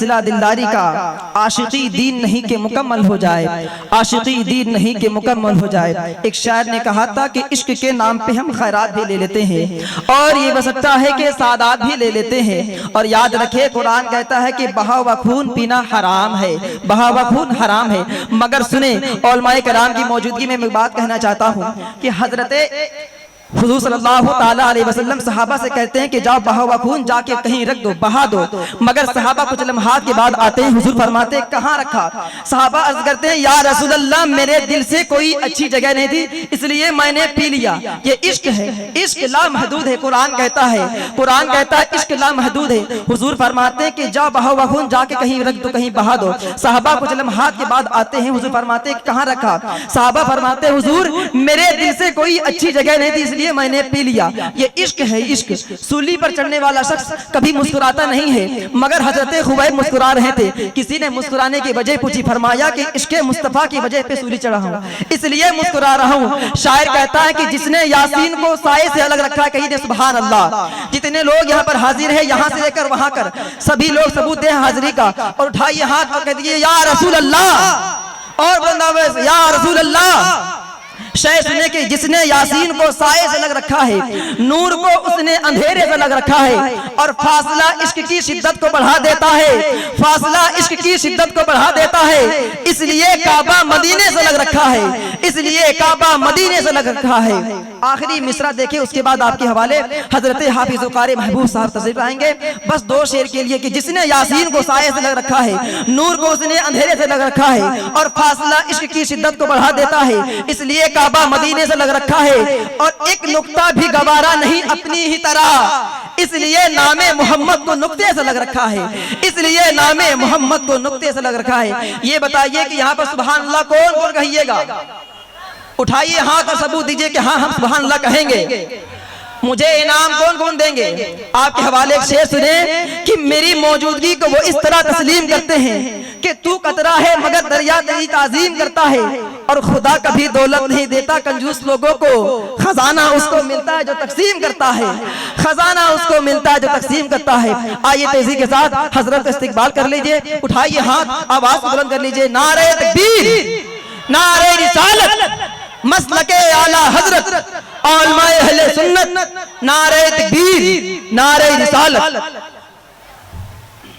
सिला दिलदारी का, आशिकी दीन नहीं के मुकम्मल हो जाए, आशिकी दीन नहीं के मुकम्मल हो जाए। एक शायर ने कहा था कि इश्क के नाम पे हम खैरात भी ले लेते हैं और ये बसकता है कि सादात भी ले लेते हैं। और याद रखिए कुरान कहता है कि बहा हुआ खून पीना हराम है, बहा हुआ खून हराम है। मगर सुने उलमाए कराम की मौजूदगी में मैं बात कहना चाहता हूँ कि हजरते हुजूर सल्लल्लाहु ताला अलैहि वसल्लम सहाबा से कहते हैं कि जाओ बहा हुआ खून जाके कहीं रख दो, बहा दो। मगर सहाबा कुछ लम्हात के बाद आते हैं, हुजूर फरमाते हैं कहाँ रखा? सहाबा अर्ज करते हैं या रसूल अल्लाह मेरे दिल से कोई अच्छी जगह नहीं थी इसलिए मैंने पी लिया। ये इश्क है, इश्क ला महदूद है। कुरान कहता है, कुरान कहता है इश्क ला महदूद है। हुजूर फरमाते हैं कि जाओ बहा हुआ खून जाके कहीं रख दो, कहीं बहा दो। सहाबा कुछ लम्हात के बाद आते हैं, हुजूर फरमाते हैं कहाँ रखा? सहाबा फरमाते हैं हुजूर मेरे दिल से कोई अच्छी जगह नहीं थी इसलिए मैंने पी लिया। ये इश्क है, इश्क। सूली पर चढ़ने वाला शख्स कभी मुस्कुराता नहीं है, मगर हजरत खुबैब मुस्कुरा रहे थे। किसी ने मुस्कुराने की वजह पूछी, फरमाया कि इश्क मुस्तफा की वजह पे सूली चढ़ा हूं, इसलिए मुस्कुरा रहा हूं। शायर कहता है कि जिसने यासीन को साए से अलग रखा, कहीं दे सुभान अल्लाह। जितने लोग यहाँ पर हाजिर है, यहाँ से लेकर वहां कर सभी लोग सबूत दे हाजिरी का और उठाइए हाथ और कह दिए या रसूल अल्लाह। और बंदा या रसूल अल्लाह। शायर सुने कि जिसने यासीन को साए से लग रखा है, नूर को उसने अंधेरे से लग रखा है। और फासला इश्क की शिद्दत को बढ़ा देता है, फासला इश्क की शिद्दत को बढ़ा देता है। इसलिए काबा मदीने से लग रखा है, इसलिए काबा मदीने से लग रखा है। आखिरी मिसरा देखे, उसके बाद आपके हवाले हजरत हाफिज कारी महबूब साहब तशरीफ लाएंगे। बस दो शेर के लिए कि जिसने यासीन को साए से लग रखा है, नूर को उसने अंधेरे से लग रखा है और फासला इश्क की शिद्दत को बढ़ा देता है। इसलिए काबा मदीने से लग रखा है और एक नुक्ता भी गवारा नहीं अपनी ही तरह, इसलिए नामे मोहम्मद को नुक्ते से लग रखा है, इसलिए नामे मोहम्मद को नुक्ते से लग रखा है। ये बताइए कि यहाँ पर सुभान अल्लाह कौन कौन कहिएगा? उठाइए हाथ और सबूत दीजिए कि हाँ हम सुभान अल्लाह कहेंगे। मुझे इनाम कौन कौन देंगे? आपके हवाले एक शेर सुने कि मेरी मौजूदगी को वो इस तरह तस्लीम करते हैं कि तू कतरा है मगर दरिया तेरी ताजीम करता है। और खुदा कभी दौलत नहीं देता कंजूस लोगों को, खजाना उसको मिलता है जो तकसीम करता है, खजाना उसको मिलता है जो तकसीम करता है। आइए तेजी के साथ हजरत इस्तिकबाल कर लीजिए, उठाइए हाथ, आवाज बुलंद कर लीजिए। नारे तकबीर, नारे रिसालत, मसलके आला हजरत, उलमाए अहले सुन्नत, नारे तकबीर, नारे रिसालत।